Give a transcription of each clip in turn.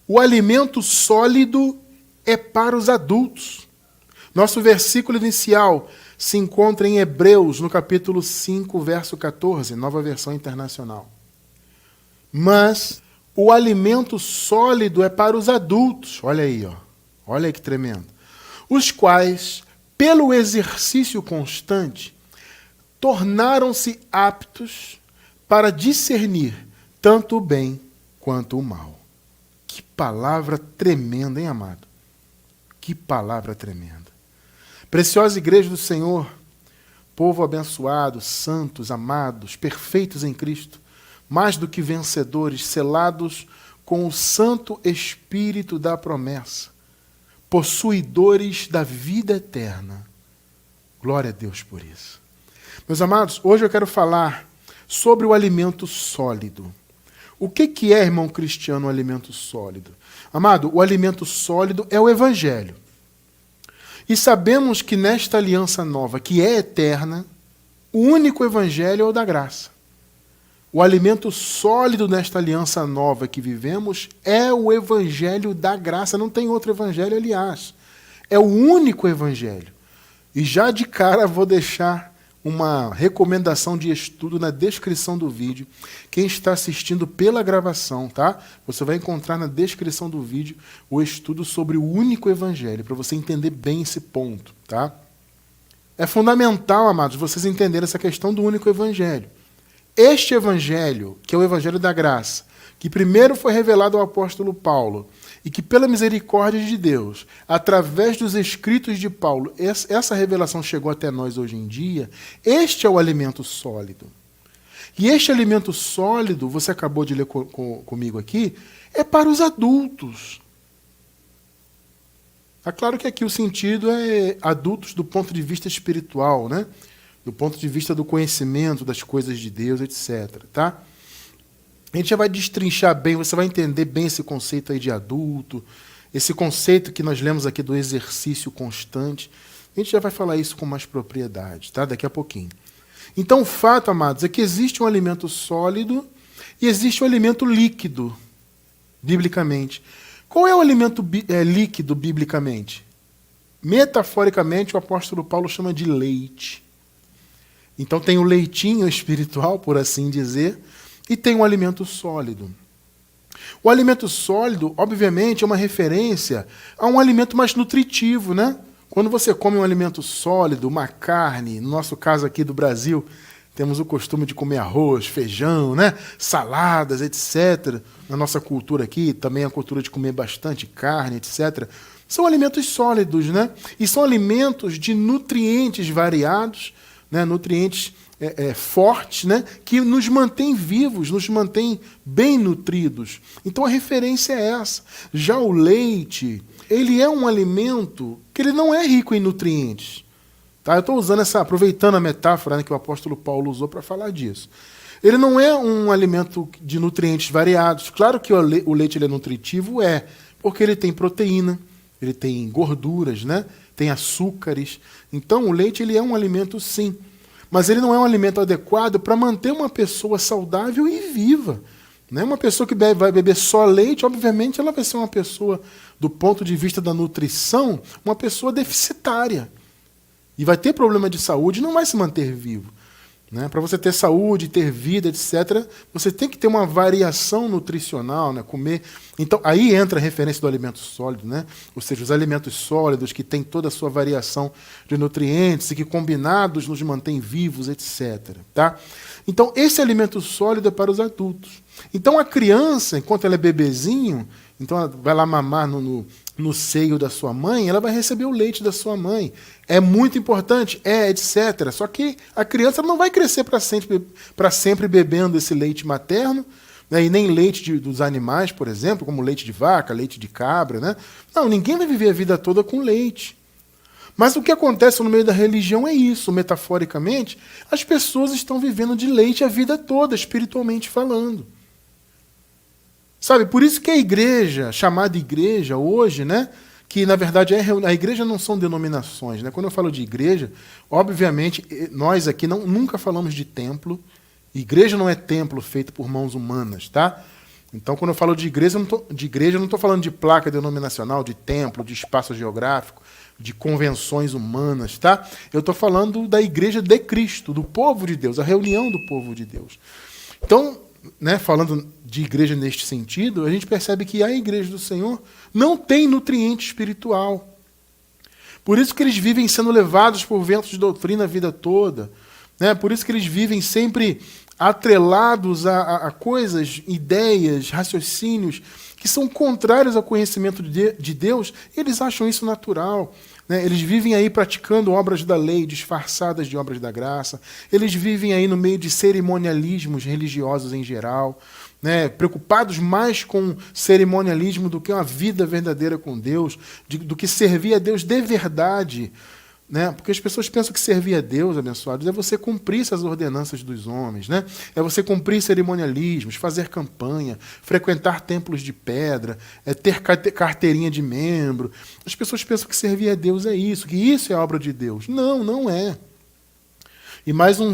O alimento sólido é para os adultos. Nosso versículo inicial se encontra em Hebreus, no capítulo 5, verso 14, Nova Versão Internacional. Mas o alimento sólido é para os adultos. Olha aí, ó. Olha aí que tremendo. Os quais, pelo exercício constante, tornaram-se aptos para discernir tanto o bem quanto o mal. Que palavra tremenda, hein, amado? Que palavra tremenda. Preciosa igreja do Senhor, povo abençoado, santos, amados, perfeitos em Cristo, mais do que vencedores, selados com o Santo Espírito da promessa, possuidores da vida eterna. Glória a Deus por isso. Meus amados, hoje eu quero falar sobre o alimento sólido. O que é, irmão cristiano, o alimento sólido? Amado, o alimento sólido é o Evangelho. E sabemos que nesta aliança nova, que é eterna, o único Evangelho é o da graça. O alimento sólido nesta aliança nova que vivemos é o Evangelho da graça. Não tem outro Evangelho, aliás. É o único Evangelho. E já de cara vou deixar uma recomendação de estudo na descrição do vídeo. Quem está assistindo pela gravação, tá? Você vai encontrar na descrição do vídeo o estudo sobre o único Evangelho, para você entender bem esse ponto, tá? É fundamental, amados, vocês entenderem essa questão do único Evangelho. Este Evangelho, que é o Evangelho da graça, que primeiro foi revelado ao apóstolo Paulo, e que pela misericórdia de Deus, através dos escritos de Paulo, essa revelação chegou até nós hoje em dia, este é o alimento sólido. E este alimento sólido, você acabou de ler comigo aqui, é para os adultos. É claro que aqui o sentido é adultos do ponto de vista espiritual, né? Do ponto de vista do conhecimento das coisas de Deus, etc. Tá? A gente já vai destrinchar bem, você vai entender bem esse conceito aí de adulto, esse conceito que nós lemos aqui do exercício constante. A gente já vai falar isso com mais propriedade, tá? Daqui a pouquinho. Então, o fato, amados, é que existe um alimento sólido e existe um alimento líquido, biblicamente. Qual é o alimento líquido, biblicamente? Metaforicamente, o apóstolo Paulo chama de leite. Então, tem o leitinho espiritual, por assim dizer, e tem um alimento sólido. O alimento sólido, obviamente, é uma referência a um alimento mais nutritivo, né? Quando você come um alimento sólido, uma carne, no nosso caso aqui do Brasil, temos o costume de comer arroz, feijão, né? Saladas, etc. Na nossa cultura aqui, também a cultura de comer bastante carne, etc. São alimentos sólidos, né? E são alimentos de nutrientes variados, né? Nutrientes fortes, né? Que nos mantém vivos, nos mantém bem nutridos. Então a referência é essa. Já o leite, ele é um alimento que ele não é rico em nutrientes. Tá? Eu estou aproveitando a metáfora, né, que o apóstolo Paulo usou para falar disso. Ele não é um alimento de nutrientes variados. Claro que o leite ele é nutritivo, porque ele tem proteína, ele tem gorduras, né? Tem açúcares. Então o leite ele é um alimento, sim. Mas ele não é um alimento adequado para manter uma pessoa saudável e viva. Né? Uma pessoa que vai beber só leite, obviamente, ela vai ser uma pessoa, do ponto de vista da nutrição, uma pessoa deficitária. E vai ter problema de saúde e não vai se manter vivo. Né? Para você ter saúde, ter vida, etc., você tem que ter uma variação nutricional, né? Comer. Então, aí entra a referência do alimento sólido, né? Ou seja, os alimentos sólidos que têm toda a sua variação de nutrientes e que combinados nos mantêm vivos, etc. Tá? Então, esse alimento sólido é para os adultos. Então, a criança, enquanto ela é bebezinho, então ela vai lá mamar no seio da sua mãe, ela vai receber o leite da sua mãe. É muito importante? Etc. Só que a criança não vai crescer para sempre bebendo esse leite materno, né, e nem leite dos animais, por exemplo, como leite de vaca, leite de cabra. Né? Não, ninguém vai viver a vida toda com leite. Mas o que acontece no meio da religião é isso, metaforicamente, as pessoas estão vivendo de leite a vida toda, espiritualmente falando. Sabe, por isso que a igreja, chamada igreja hoje, né, que na verdade a igreja não são denominações. Né? Quando eu falo de igreja, obviamente, nós aqui nunca falamos de templo. Igreja não é templo feito por mãos humanas, tá? Então, quando eu falo de igreja, eu não estou falando de placa denominacional, de templo, de espaço geográfico, de convenções humanas, tá? Eu estou falando da igreja de Cristo, do povo de Deus, a reunião do povo de Deus. Então, né, falando de igreja neste sentido, a gente percebe que a igreja do Senhor não tem nutriente espiritual. Por isso que eles vivem sendo levados por ventos de doutrina a vida toda, né? Por isso que eles vivem sempre atrelados a coisas, ideias, raciocínios que são contrários ao conhecimento de Deus, e eles acham isso natural. Né? Eles vivem aí praticando obras da lei disfarçadas de obras da graça. Eles vivem aí no meio de cerimonialismos religiosos em geral, né? Preocupados mais com cerimonialismo do que uma vida verdadeira com Deus, do que servir a Deus de verdade. Né? Porque as pessoas pensam que servir a Deus, abençoados, é você cumprir essas ordenanças dos homens, né? É você cumprir cerimonialismos, fazer campanha, frequentar templos de pedra, ter carteirinha de membro. As pessoas pensam que servir a Deus é isso, que isso é a obra de Deus. Não, não é. E mais um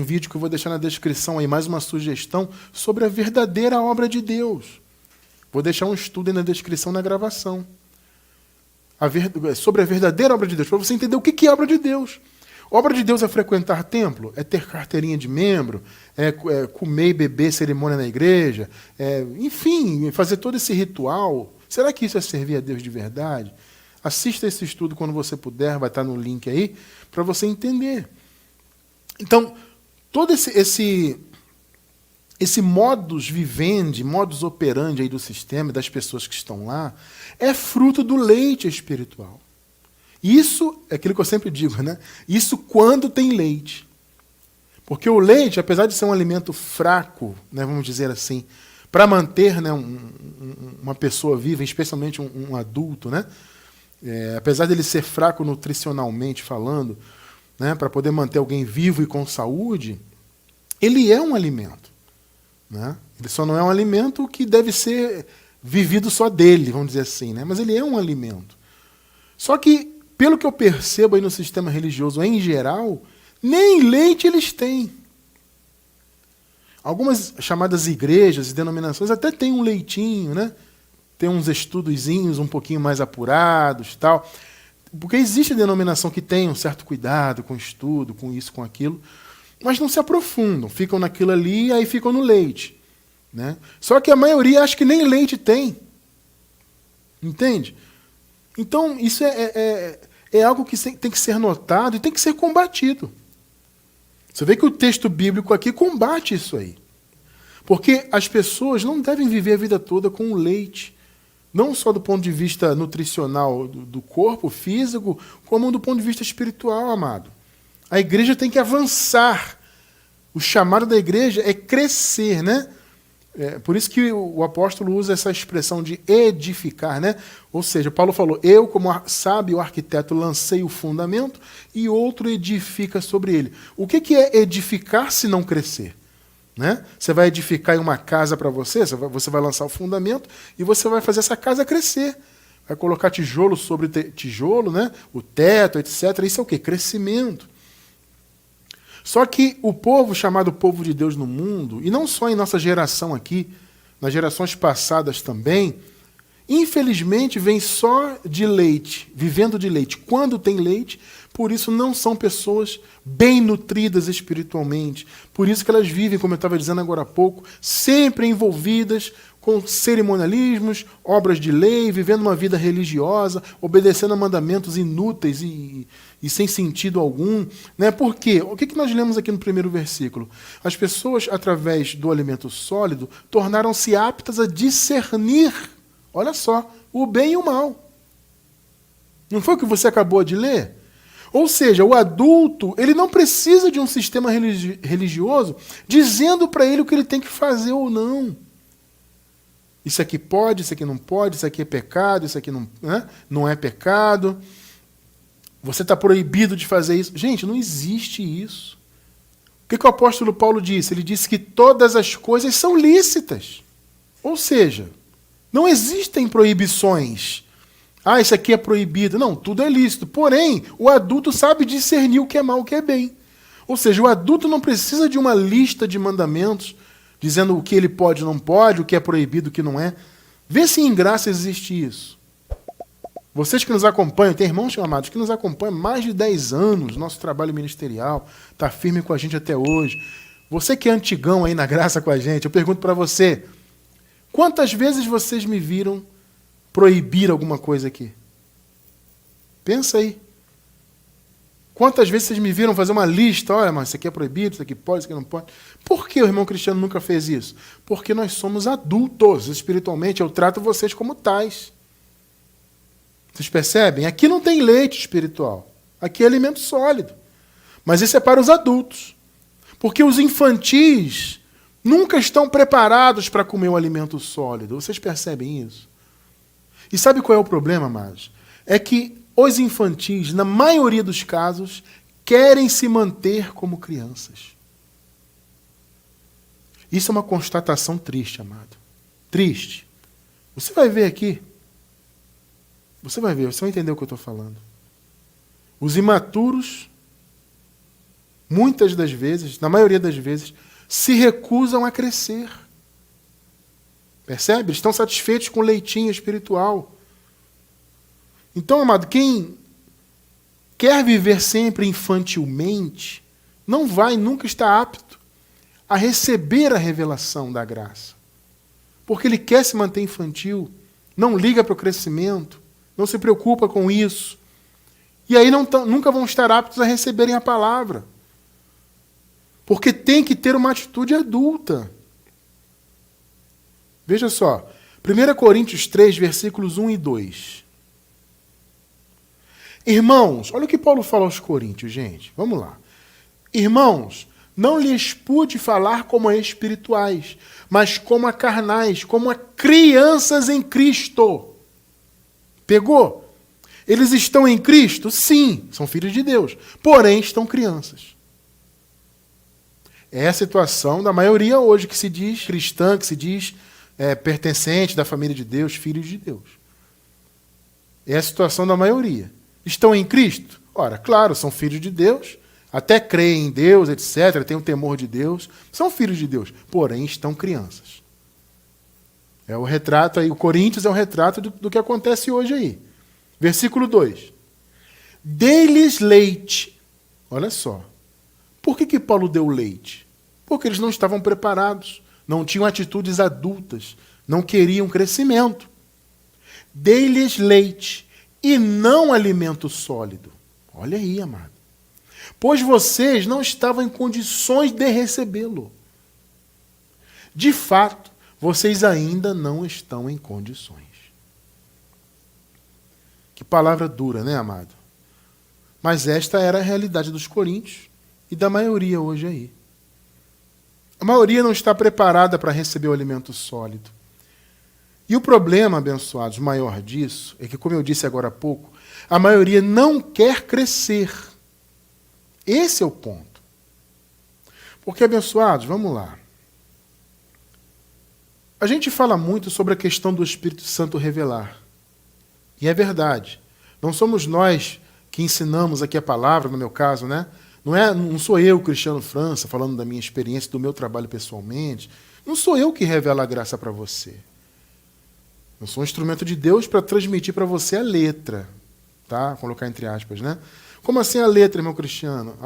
vídeo que eu vou deixar na descrição aí, mais uma sugestão sobre a verdadeira obra de Deus. Vou deixar um estudo aí na descrição, na gravação. Sobre a verdadeira obra de Deus, para você entender o que é a obra de Deus. Obra de Deus é frequentar templo, é ter carteirinha de membro, é comer e beber cerimônia na igreja, enfim, fazer todo esse ritual. Será que isso é servir a Deus de verdade? Assista esse estudo quando você puder, vai estar no link aí, para você entender. Então, todo esse modus vivendi, modus operandi aí do sistema, das pessoas que estão lá, é fruto do leite espiritual. Isso é aquilo que eu sempre digo, né? Isso quando tem leite. Porque o leite, apesar de ser um alimento fraco, né, vamos dizer assim, para manter, né, uma pessoa viva, especialmente um adulto, né? Apesar dele ser fraco nutricionalmente falando, né, para poder manter alguém vivo e com saúde, ele é um alimento. Né? Ele só não é um alimento que deve ser vivido só dele, vamos dizer assim, né? Mas ele é um alimento. Só que, pelo que eu percebo aí no sistema religioso em geral, nem leite eles têm. Algumas chamadas igrejas e denominações até têm um leitinho, né? Tem uns estudozinhos um pouquinho mais apurados, tal. Porque existe denominação que tem um certo cuidado com estudo, com isso, com aquilo, mas não se aprofundam, ficam naquilo ali e aí ficam no leite. Né? Só que a maioria acha que nem leite tem. Entende? Então, isso é algo que tem que ser notado e tem que ser combatido. Você vê que o texto bíblico aqui combate isso aí. Porque as pessoas não devem viver a vida toda com o leite. Não só do ponto de vista nutricional do corpo físico, como do ponto de vista espiritual, amado. A igreja tem que avançar. O chamado da igreja é crescer, né? Por isso que o apóstolo usa essa expressão de edificar, né? Ou seja, Paulo falou, eu, como sábio arquiteto, lancei o fundamento e outro edifica sobre ele. O que é edificar se não crescer? Né? Você vai edificar uma casa para você vai lançar o fundamento e você vai fazer essa casa crescer. Vai colocar tijolo sobre tijolo, né? O teto, etc. Isso é o quê? Crescimento. Só que o povo chamado povo de Deus no mundo, e não só em nossa geração aqui, nas gerações passadas também, infelizmente vem só de leite, vivendo de leite. Quando tem leite, por isso não são pessoas bem nutridas espiritualmente. Por isso que elas vivem, como eu estava dizendo agora há pouco, sempre envolvidas com cerimonialismos, obras de lei, vivendo uma vida religiosa, obedecendo a mandamentos inúteis e sem sentido algum. Né? Por quê? O que nós lemos aqui no primeiro versículo? As pessoas, através do alimento sólido, tornaram-se aptas a discernir, olha só, o bem e o mal. Não foi o que você acabou de ler? Ou seja, o adulto, ele não precisa de um sistema religioso dizendo para ele o que ele tem que fazer ou não. Isso aqui pode, isso aqui não pode, isso aqui é pecado, isso aqui não é pecado. Você está proibido de fazer isso. Gente, não existe isso. O que o apóstolo Paulo disse? Ele disse que todas as coisas são lícitas. Ou seja, não existem proibições. Ah, isso aqui é proibido. Não, tudo é lícito. Porém, o adulto sabe discernir o que é mal e o que é bem. Ou seja, o adulto não precisa de uma lista de mandamentos dizendo o que ele pode e não pode, o que é proibido, o que não é. Vê se em graça existe isso. Vocês que nos acompanham, tem irmãos chamados que nos acompanham há mais de 10 anos, nosso trabalho ministerial, está firme com a gente até hoje. Você que é antigão aí na graça com a gente, eu pergunto para você, quantas vezes vocês me viram proibir alguma coisa aqui? Pensa aí. Quantas vezes vocês me viram fazer uma lista? Olha, mas isso aqui é proibido, isso aqui pode, isso aqui não pode. Por que o irmão Cristiano nunca fez isso? Porque nós somos adultos. Espiritualmente, eu trato vocês como tais. Vocês percebem? Aqui não tem leite espiritual. Aqui é alimento sólido. Mas isso é para os adultos. Porque os infantis nunca estão preparados para comer um alimento sólido. Vocês percebem isso? E sabe qual é o problema, amados? É que os infantis, na maioria dos casos, querem se manter como crianças. Isso é uma constatação triste, amado. Triste. Você vai ver aqui. Você vai ver, você vai entender o que eu estou falando. Os imaturos, muitas das vezes, na maioria das vezes, se recusam a crescer. Percebe? Eles estão satisfeitos com o leitinho espiritual. Então, amado, quem quer viver sempre infantilmente, não vai nunca estar apto a receber a revelação da graça. Porque ele quer se manter infantil, não liga para o crescimento, não se preocupa com isso. E aí nunca vão estar aptos a receberem a palavra. Porque tem que ter uma atitude adulta. Veja só, 1 Coríntios 3, versículos 1 e 2. Irmãos, olha o que Paulo fala aos Coríntios, gente. Vamos lá. Irmãos, não lhes pude falar como a espirituais, mas como a carnais, como a crianças em Cristo. Pegou? Eles estão em Cristo? Sim, são filhos de Deus. Porém, estão crianças. É a situação da maioria hoje que se diz cristã, que se diz pertencente da família de Deus, filhos de Deus. É a situação da maioria. Estão em Cristo? Ora, claro, são filhos de Deus, até creem em Deus, etc., têm o temor de Deus, são filhos de Deus, porém estão crianças. É o retrato aí, o Coríntios é o retrato do que acontece hoje aí. Versículo 2. Dei-lhes leite. Olha só. Por que Paulo deu leite? Porque eles não estavam preparados, não tinham atitudes adultas, não queriam crescimento. Dei-lhes leite e não alimento sólido. Olha aí, amado. Pois vocês não estavam em condições de recebê-lo. De fato, vocês ainda não estão em condições. Que palavra dura, né, amado? Mas esta era a realidade dos coríntios e da maioria hoje aí. A maioria não está preparada para receber o alimento sólido. E o problema, abençoados, maior disso, é que, como eu disse agora há pouco, a maioria não quer crescer. Esse é o ponto. Porque, abençoados, vamos lá. A gente fala muito sobre a questão do Espírito Santo revelar. E é verdade. Não somos nós que ensinamos aqui a palavra, no meu caso, né? Não sou eu, Cristiano França, falando da minha experiência, do meu trabalho pessoalmente. Não sou eu que revelo a graça para você. Eu sou um instrumento de Deus para transmitir para você a letra. Tá? Colocar entre aspas, né? Como assim a letra, irmão Cristiano?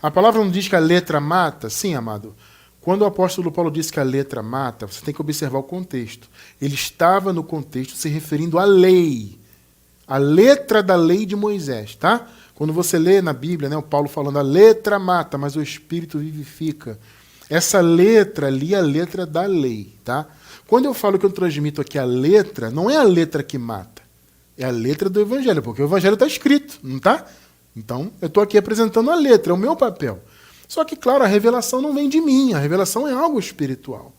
A palavra não diz que a letra mata? Sim, amado. Quando o apóstolo Paulo disse que a letra mata, você tem que observar o contexto. Ele estava no contexto se referindo à lei. A letra da lei de Moisés, tá? Quando você lê na Bíblia, né, o Paulo falando, a letra mata, mas o Espírito vivifica. Essa letra ali é a letra da lei, tá? Quando eu falo que eu transmito aqui a letra, não é a letra que mata. É a letra do Evangelho, porque o Evangelho está escrito, não está? Então, eu estou aqui apresentando a letra, é o meu papel. Só que, claro, a revelação não vem de mim, a revelação é algo espiritual.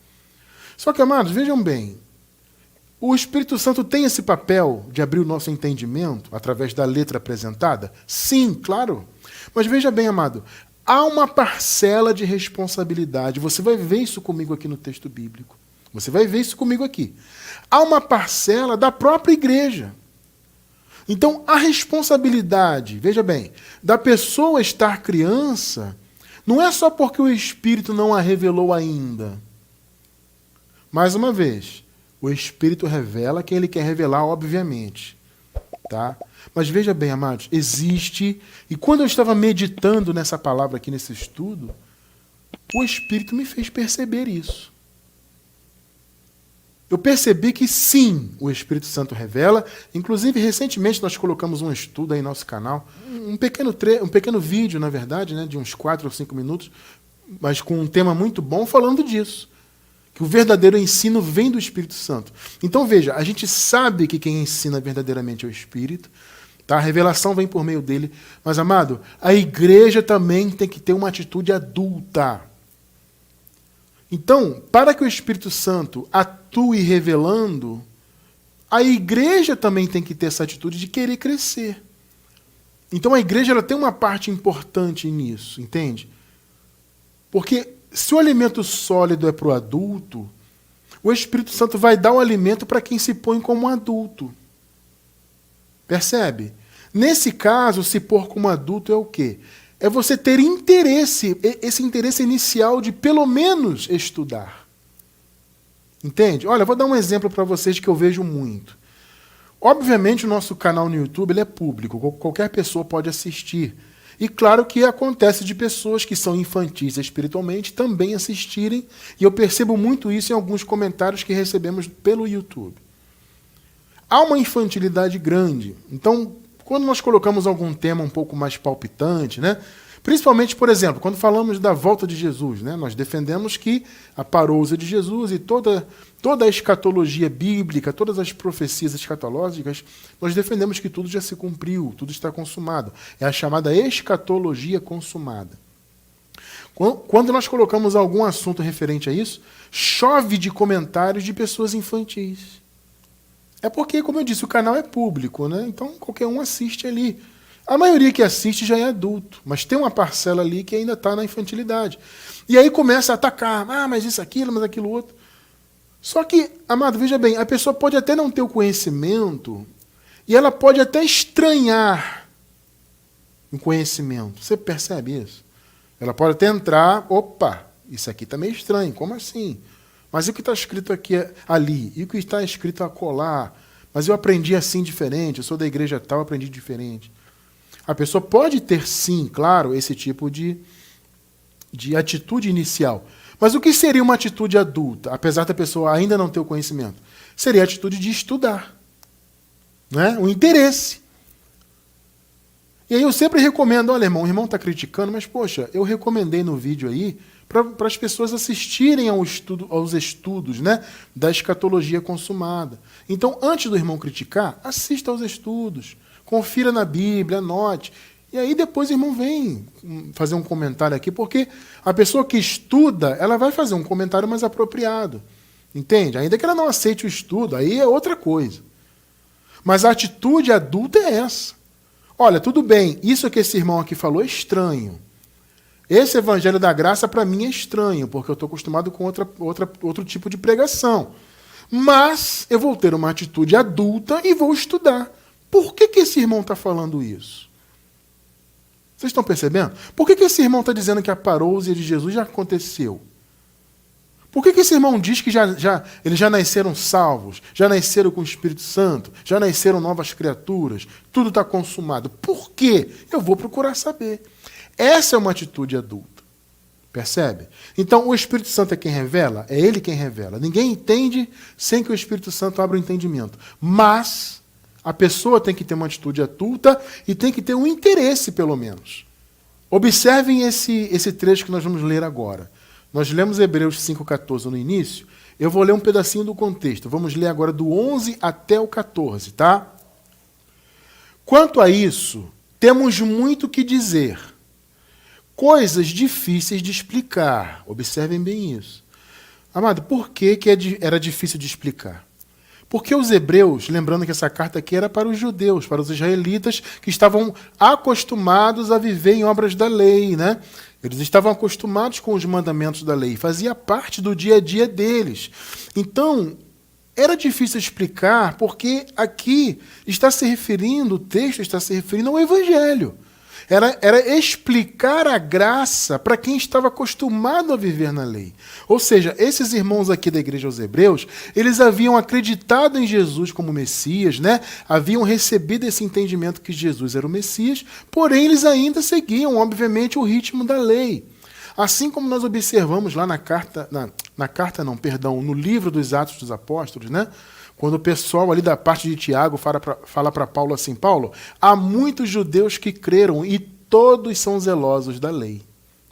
Só que, amados, vejam bem, o Espírito Santo tem esse papel de abrir o nosso entendimento através da letra apresentada? Sim, claro. Mas veja bem, amado, há uma parcela de responsabilidade. Você vai ver isso comigo aqui no texto bíblico. Você vai ver isso comigo aqui. Há uma parcela da própria igreja. Então, a responsabilidade, veja bem, da pessoa estar criança, não é só porque o Espírito não a revelou ainda. Mais uma vez, o Espírito revela quem ele quer revelar, obviamente. Tá? Mas veja bem, amados, existe... E quando eu estava meditando nessa palavra aqui, nesse estudo, o Espírito me fez perceber isso. Eu percebi que sim, o Espírito Santo revela. Inclusive, recentemente nós colocamos um estudo aí no nosso canal, um pequeno vídeo, na verdade, né, de uns 4 ou 5 minutos, mas com um tema muito bom falando disso. Que o verdadeiro ensino vem do Espírito Santo. Então veja, a gente sabe que quem ensina verdadeiramente é o Espírito, tá? A revelação vem por meio dele. Mas, amado, a igreja também tem que ter uma atitude adulta. Então, para que o Espírito Santo atue revelando, a igreja também tem que ter essa atitude de querer crescer. Então a igreja ela tem uma parte importante nisso, entende? Porque se o alimento sólido é para o adulto, o Espírito Santo vai dar o alimento para quem se põe como adulto. Percebe? Nesse caso, se pôr como adulto é o quê? É você ter interesse, esse interesse inicial de pelo menos estudar. Entende? Olha, eu vou dar um exemplo para vocês que eu vejo muito. Obviamente o nosso canal no YouTube ele é público, qualquer pessoa pode assistir. E claro que acontece de pessoas que são infantis espiritualmente também assistirem, e eu percebo muito isso em alguns comentários que recebemos pelo YouTube. Há uma infantilidade grande. Então, quando nós colocamos algum tema um pouco mais palpitante, né? Principalmente, por exemplo, quando falamos da volta de Jesus, né? Nós defendemos que a parousia de Jesus e toda a escatologia bíblica, todas as profecias escatológicas, nós defendemos que tudo já se cumpriu, tudo está consumado. É a chamada escatologia consumada. Quando nós colocamos algum assunto referente a isso, chove de comentários de pessoas infantis. É porque, como eu disse, o canal é público, né? Então qualquer um assiste ali. A maioria que assiste já é adulto, mas tem uma parcela ali que ainda está na infantilidade. E aí começa a atacar, mas isso, aquilo, mas aquilo outro. Só que, amado, veja bem, a pessoa pode até não ter o conhecimento e ela pode até estranhar o conhecimento. Você percebe isso? Ela pode até entrar, opa, isso aqui está meio estranho, como assim? Mas e o que está escrito aqui ali? E o que está escrito acolá? Mas eu aprendi assim diferente, eu sou da igreja tal, aprendi diferente. A pessoa pode ter, sim, claro, esse tipo de atitude inicial. Mas o que seria uma atitude adulta, apesar da pessoa ainda não ter o conhecimento? Seria a atitude de estudar. Né? O interesse. E aí eu sempre recomendo, olha, irmão, o irmão está criticando, mas, poxa, eu recomendei no vídeo aí para as pessoas assistirem aos estudos, né, da escatologia consumada. Então, antes do irmão criticar, assista aos estudos, confira na Bíblia, anote. E aí depois o irmão vem fazer um comentário aqui, porque a pessoa que estuda, ela vai fazer um comentário mais apropriado. Entende? Ainda que ela não aceite o estudo, aí é outra coisa. Mas a atitude adulta é essa. Olha, tudo bem, isso que esse irmão aqui falou é estranho. Esse evangelho da graça para mim é estranho, porque eu estou acostumado com outro tipo de pregação. Mas eu vou ter uma atitude adulta e vou estudar. Por que esse irmão está falando isso? Vocês estão percebendo? Por que esse irmão está dizendo que a parousia de Jesus já aconteceu? Por que esse irmão diz que eles já nasceram salvos, já nasceram com o Espírito Santo, já nasceram novas criaturas, tudo está consumado? Por quê? Eu vou procurar saber. Essa é uma atitude adulta. Percebe? Então, o Espírito Santo é quem revela? É ele quem revela. Ninguém entende sem que o Espírito Santo abra o entendimento. Mas a pessoa tem que ter uma atitude adulta e tem que ter um interesse, pelo menos. Observem esse trecho que nós vamos ler agora. Nós lemos Hebreus 5,14 no início. Eu vou ler um pedacinho do contexto. Vamos ler agora do 11 até o 14, tá? Quanto a isso, temos muito que dizer. Coisas difíceis de explicar. Observem bem isso. Amado, por que era difícil de explicar? Porque os hebreus, lembrando que essa carta aqui era para os judeus, para os israelitas, que estavam acostumados a viver em obras da lei, né? Eles estavam acostumados com os mandamentos da lei, fazia parte do dia a dia deles. Então, era difícil explicar, porque aqui está se referindo, o texto está se referindo ao Evangelho. Era explicar a graça para quem estava acostumado a viver na lei. Ou seja, esses irmãos aqui da igreja aos Hebreus, eles haviam acreditado em Jesus como Messias, né? Haviam recebido esse entendimento que Jesus era o Messias, porém eles ainda seguiam, obviamente, o ritmo da lei. Assim como nós observamos lá no livro dos Atos dos Apóstolos, né? Quando o pessoal ali da parte de Tiago fala para Paulo assim, Paulo, há muitos judeus que creram e todos são zelosos da lei.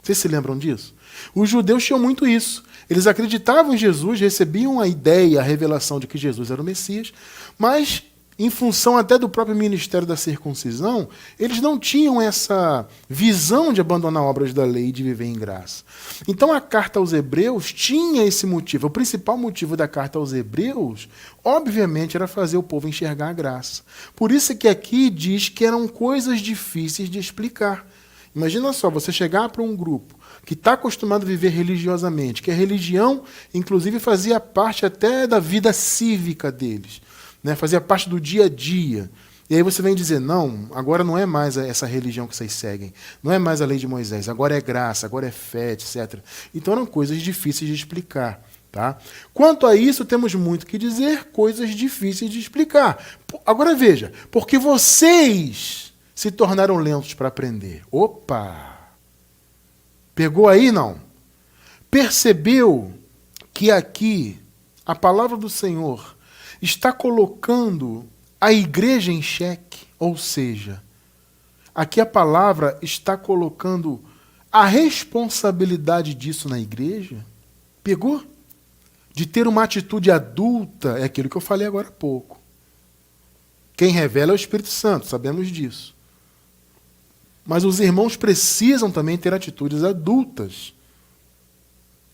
Vocês se lembram disso? Os judeus tinham muito isso. Eles acreditavam em Jesus, recebiam a ideia, a revelação de que Jesus era o Messias, mas em função até do próprio ministério da circuncisão, eles não tinham essa visão de abandonar obras da lei e de viver em graça. Então a carta aos Hebreus tinha esse motivo. O principal motivo da carta aos Hebreus, obviamente, era fazer o povo enxergar a graça. Por isso que aqui diz que eram coisas difíceis de explicar. Imagina só, você chegar para um grupo que está acostumado a viver religiosamente, que a religião, inclusive, fazia parte até da vida cívica deles. Né, fazia parte do dia a dia. E aí você vem dizer, não, agora não é mais essa religião que vocês seguem, não é mais a lei de Moisés, agora é graça, agora é fé, etc. Então eram coisas difíceis de explicar. Tá? Quanto a isso, temos muito que dizer, coisas difíceis de explicar. Agora veja, porque vocês se tornaram lentos para aprender. Opa! Pegou aí, não? Percebeu que aqui a palavra do Senhor está colocando a igreja em xeque, ou seja, aqui a palavra está colocando a responsabilidade disso na igreja. Pegou? De ter uma atitude adulta, é aquilo que eu falei agora há pouco. Quem revela é o Espírito Santo, sabemos disso. Mas os irmãos precisam também ter atitudes adultas.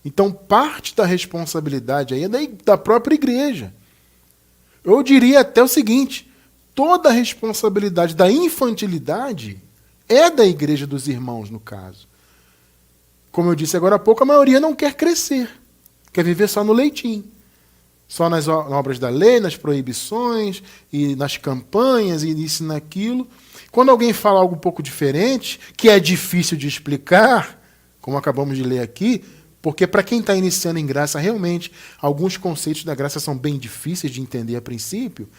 Então, parte da responsabilidade aí é da própria igreja. Eu diria até o seguinte, toda a responsabilidade da infantilidade é da igreja dos irmãos, no caso. Como eu disse agora há pouco, a maioria não quer crescer, quer viver só no leitinho. Só nas obras da lei, nas proibições, e nas campanhas, e nisso e naquilo. Quando alguém fala algo um pouco diferente, que é difícil de explicar, como acabamos de ler aqui, porque para quem está iniciando em graça, realmente, alguns conceitos da graça são bem difíceis de entender a princípio,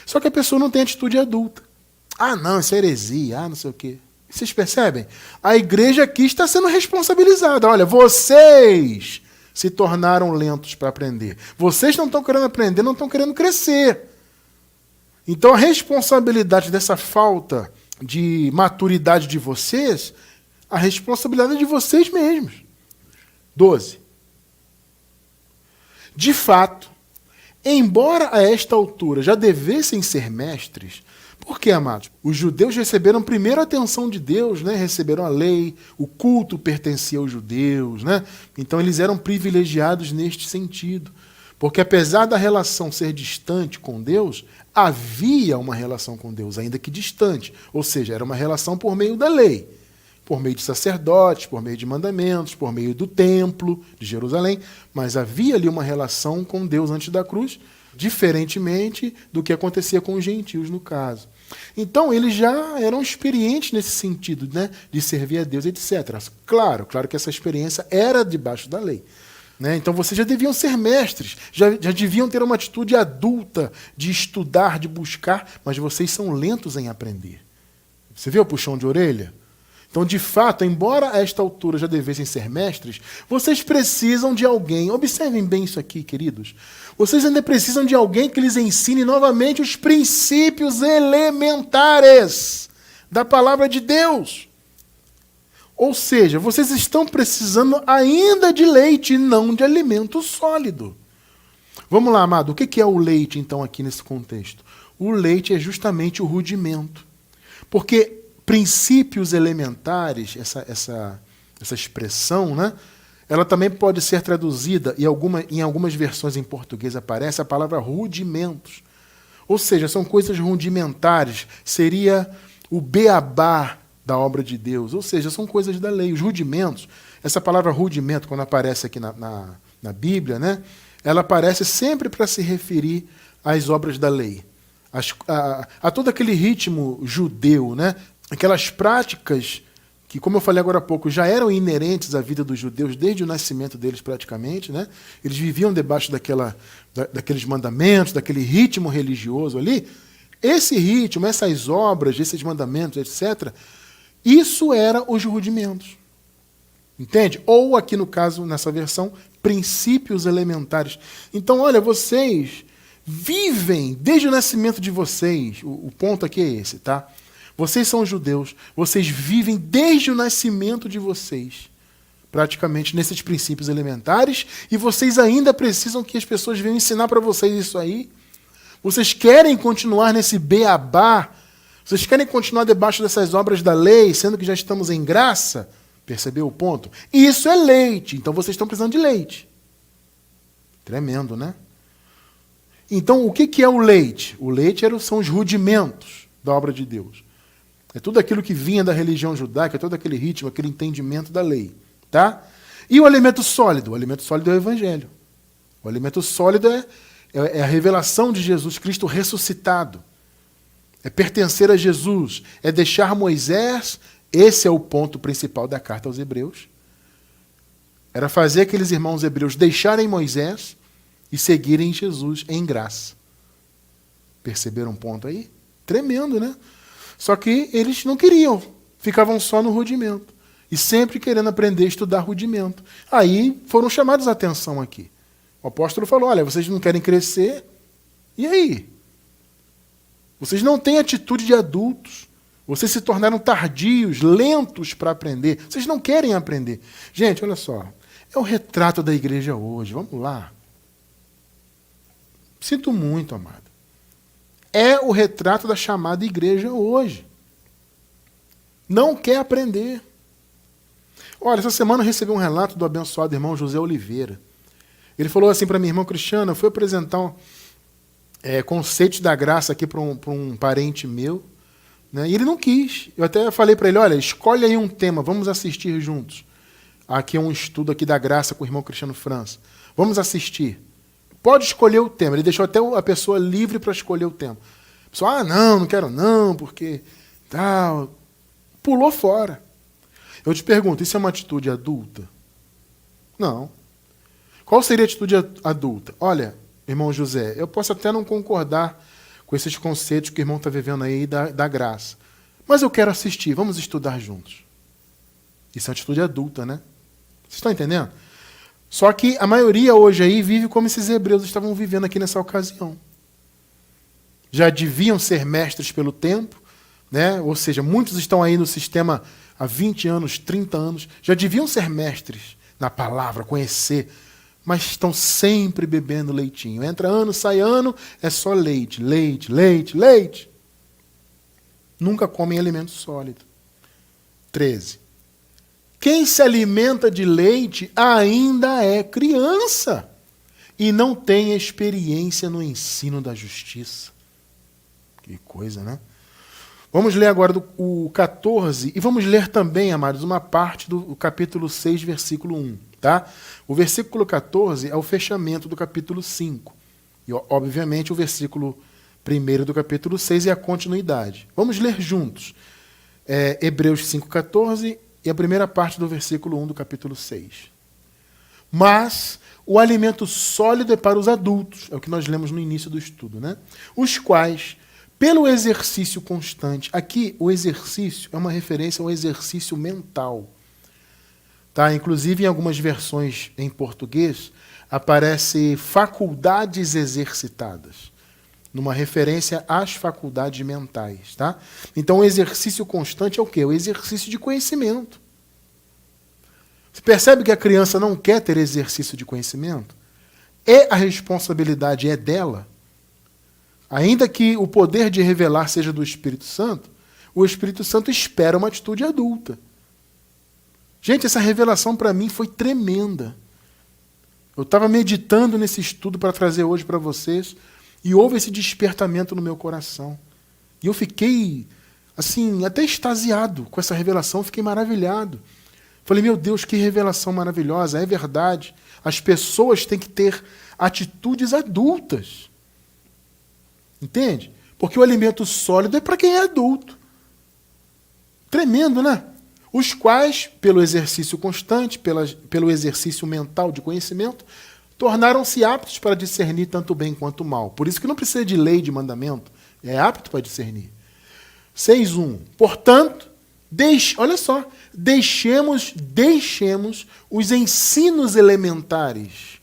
só que a pessoa não tem atitude adulta. Ah, não, isso é heresia, não sei o quê. Vocês percebem? A igreja aqui está sendo responsabilizada. Olha, vocês se tornaram lentos para aprender. Vocês não estão querendo aprender, não estão querendo crescer. Então a responsabilidade dessa falta de maturidade de vocês, a responsabilidade é de vocês mesmos. 12. De fato, embora a esta altura já devessem ser mestres, por quê, amados? Os judeus receberam primeiro a atenção de Deus, né? Receberam a lei, o culto pertencia aos judeus, né? Então eles eram privilegiados neste sentido. Porque apesar da relação ser distante com Deus, havia uma relação com Deus, ainda que distante. Ou seja, era uma relação por meio da lei. Por meio de sacerdotes, por meio de mandamentos, por meio do templo de Jerusalém, mas havia ali uma relação com Deus antes da cruz, diferentemente do que acontecia com os gentios no caso. Então, eles já eram experientes nesse sentido, né, de servir a Deus, etc. Claro que essa experiência era debaixo da lei. Né? Então, vocês já deviam ser mestres, já deviam ter uma atitude adulta de estudar, de buscar, mas vocês são lentos em aprender. Você viu o puxão de orelha? Então, de fato, embora a esta altura já devessem ser mestres, vocês precisam de alguém. Observem bem isso aqui, queridos. Vocês ainda precisam de alguém que lhes ensine novamente os princípios elementares da palavra de Deus. Ou seja, vocês estão precisando ainda de leite e não de alimento sólido. Vamos lá, amado. O que é o leite, então, aqui nesse contexto? O leite é justamente o rudimento. Porque princípios elementares, essa expressão, né? Ela também pode ser traduzida, e em algumas versões em português aparece a palavra rudimentos. Ou seja, são coisas rudimentares, seria o beabá da obra de Deus, ou seja, são coisas da lei. Os rudimentos, essa palavra rudimento, quando aparece aqui na Bíblia, né? Ela aparece sempre para se referir às obras da lei, a todo aquele ritmo judeu, né? aquelas práticas que, como eu falei agora há pouco, já eram inerentes à vida dos judeus desde o nascimento deles praticamente, né? Eles viviam debaixo daqueles mandamentos, daquele ritmo religioso ali. Esse ritmo, essas obras, esses mandamentos, etc., isso era os rudimentos. Entende? Ou aqui no caso, nessa versão, princípios elementares. Então, olha, vocês vivem desde o nascimento de vocês, o ponto aqui é esse, tá? Vocês são judeus, vocês vivem desde o nascimento de vocês, praticamente nesses princípios elementares, e vocês ainda precisam que as pessoas venham ensinar para vocês isso aí. Vocês querem continuar nesse beabá? Vocês querem continuar debaixo dessas obras da lei, sendo que já estamos em graça? Percebeu o ponto? Isso é leite, então vocês estão precisando de leite. Tremendo, né? Então, o que é o leite? O leite são os rudimentos da obra de Deus. É tudo aquilo que vinha da religião judaica, todo aquele ritmo, aquele entendimento da lei. Tá? E o alimento sólido? O alimento sólido é o Evangelho. O alimento sólido é a revelação de Jesus Cristo ressuscitado. É pertencer a Jesus. É deixar Moisés. Esse é o ponto principal da carta aos Hebreus. Era fazer aqueles irmãos hebreus deixarem Moisés e seguirem Jesus em graça. Perceberam um ponto aí? Tremendo, né? Só que eles não queriam, ficavam só no rudimento. E sempre querendo aprender a estudar rudimento. Aí foram chamados a atenção aqui. O apóstolo falou, olha, vocês não querem crescer, e aí? Vocês não têm atitude de adultos. Vocês se tornaram tardios, lentos para aprender. Vocês não querem aprender. Gente, olha só. É o retrato da igreja hoje. Vamos lá. Sinto muito, amado. É o retrato da chamada igreja hoje. Não quer aprender. Olha, essa semana eu recebi um relato do abençoado irmão José Oliveira. Ele falou assim para mim, irmão Cristiano, eu fui apresentar conceitos da graça aqui para um parente meu, né, e ele não quis. Eu até falei para ele, olha, escolhe aí um tema, vamos assistir juntos. Aqui é um estudo aqui da graça com o irmão Cristiano França. Vamos assistir. Pode escolher o tema. Ele deixou até a pessoa livre para escolher o tema. A pessoa, não quero não, porque tal. Pulou fora. Eu te pergunto, isso é uma atitude adulta? Não. Qual seria a atitude adulta? Olha, irmão José, eu posso até não concordar com esses conceitos que o irmão está vivendo aí da graça. Mas eu quero assistir, vamos estudar juntos. Isso é uma atitude adulta, né? Vocês estão entendendo? Só que a maioria hoje aí vive como esses hebreus estavam vivendo aqui nessa ocasião. Já deviam ser mestres pelo tempo, né? Ou seja, muitos estão aí no sistema há 20 anos, 30 anos, já deviam ser mestres na palavra, conhecer, mas estão sempre bebendo leitinho. Entra ano, sai ano, é só leite, leite, leite, leite. Nunca comem alimento sólido. 13. Quem se alimenta de leite ainda é criança e não tem experiência no ensino da justiça. Que coisa, né? Vamos ler agora o 14 e vamos ler também, amados, uma parte do capítulo 6, versículo 1. Tá? O versículo 14 é o fechamento do capítulo 5. E, obviamente, o versículo 1 do capítulo 6 é a continuidade. Vamos ler juntos. Hebreus 5,14 e a primeira parte do versículo 1 do capítulo 6. Mas o alimento sólido é para os adultos, é o que nós lemos no início do estudo, né? Os quais, pelo exercício constante, aqui o exercício é uma referência ao exercício mental. Tá? Inclusive, em algumas versões em português, aparece faculdades exercitadas, numa referência às faculdades mentais. Tá? Então, o exercício constante é o quê? O exercício de conhecimento. Você percebe que a criança não quer ter exercício de conhecimento? A responsabilidade é dela. Ainda que o poder de revelar seja do Espírito Santo, o Espírito Santo espera uma atitude adulta. Gente, essa revelação para mim foi tremenda. Eu estava meditando nesse estudo para trazer hoje para vocês e houve esse despertamento no meu coração. E eu fiquei, assim, até extasiado com essa revelação, fiquei maravilhado. Falei, meu Deus, que revelação maravilhosa, é verdade. As pessoas têm que ter atitudes adultas. Entende? Porque o alimento sólido é para quem é adulto. Tremendo, né? Os quais, pelo exercício constante, pelo exercício mental de conhecimento, tornaram-se aptos para discernir tanto bem quanto mal. Por isso que não precisa de lei, de mandamento. É apto para discernir. 6.1. Portanto, olha só, deixemos os ensinos elementares.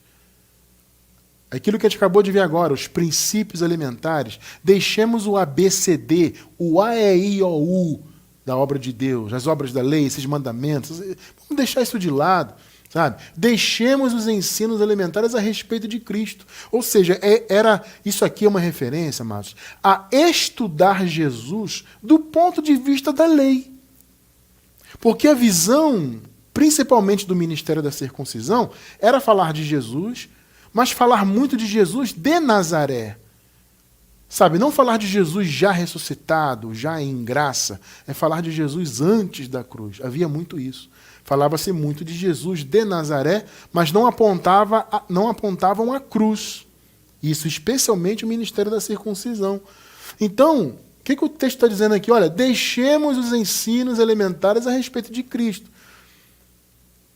Aquilo que a gente acabou de ver agora, os princípios elementares. Deixemos o ABCD, o A, E, I, O, U da obra de Deus, as obras da lei, esses mandamentos. Vamos deixar isso de lado, sabe? Deixemos os ensinos elementares a respeito de Cristo. Ou seja, isso aqui é uma referência, amados, a estudar Jesus do ponto de vista da lei. Porque a visão, principalmente do ministério da circuncisão, era falar de Jesus, mas falar muito de Jesus de Nazaré. Sabe, não falar de Jesus já ressuscitado, já em graça, é falar de Jesus antes da cruz. Havia muito isso. Falava-se muito de Jesus de Nazaré, mas não apontavam a cruz. Isso especialmente o ministério da circuncisão. Então, o que o texto está dizendo aqui? Olha, deixemos os ensinos elementares a respeito de Cristo.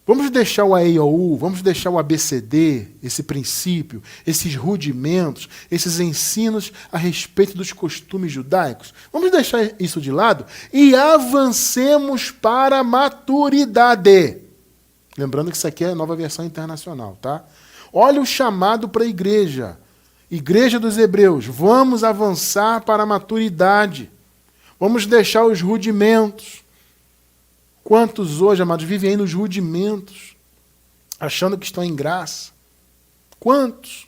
Vamos deixar o AEOU, vamos deixar o ABCD, esse princípio, esses rudimentos, esses ensinos a respeito dos costumes judaicos. Vamos deixar isso de lado e avancemos para a maturidade. Lembrando que isso aqui é a nova versão internacional, tá? Olha o chamado para a igreja. Igreja dos Hebreus, vamos avançar para a maturidade. Vamos deixar os rudimentos. Quantos hoje, amados, vivem aí nos rudimentos, achando que estão em graça? Quantos?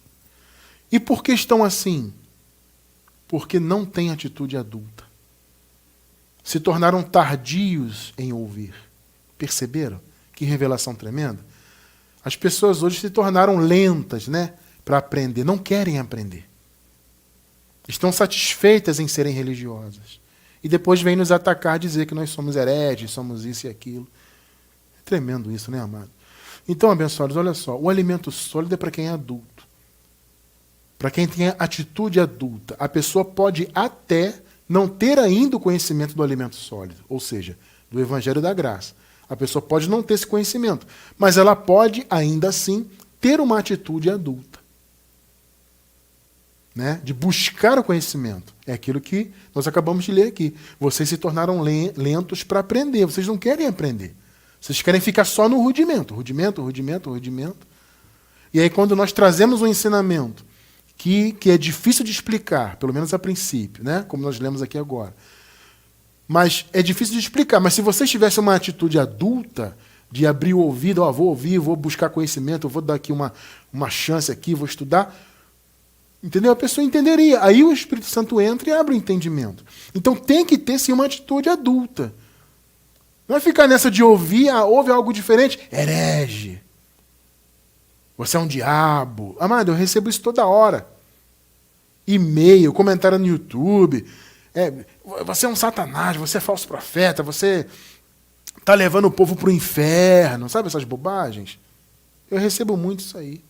E por que estão assim? Porque não têm atitude adulta. Se tornaram tardios em ouvir. Perceberam? Que revelação tremenda. As pessoas hoje se tornaram lentas, né, para aprender. Não querem aprender. Estão satisfeitas em serem religiosas. E depois vem nos atacar, dizer que nós somos hereges, somos isso e aquilo. É tremendo isso, né, amado? Então, abençoados, olha só. O alimento sólido é para quem é adulto. Para quem tem atitude adulta. A pessoa pode até não ter ainda o conhecimento do alimento sólido, ou seja, do Evangelho da Graça. A pessoa pode não ter esse conhecimento, mas ela pode, ainda assim, ter uma atitude adulta. Né, de buscar o conhecimento. É aquilo que nós acabamos de ler aqui. Vocês se tornaram lentos para aprender. Vocês não querem aprender. Vocês querem ficar só no rudimento. Rudimento. E aí quando nós trazemos um ensinamento que é difícil de explicar, pelo menos a princípio, né, como nós lemos aqui agora. Mas é difícil de explicar. Mas se vocês tivessem uma atitude adulta, de abrir o ouvido, vou ouvir, vou buscar conhecimento, eu vou dar aqui uma chance aqui, vou estudar. Entendeu? A pessoa entenderia. Aí o Espírito Santo entra e abre o entendimento. Então tem que ter, sim, uma atitude adulta. Não é ficar nessa de ouvir, ouve algo diferente. Herege. Você é um diabo. Amado, eu recebo isso toda hora. E-mail, comentário no YouTube. Você é um satanás, você é falso profeta, você está levando o povo para o inferno. Sabe essas bobagens? Eu recebo muito isso aí.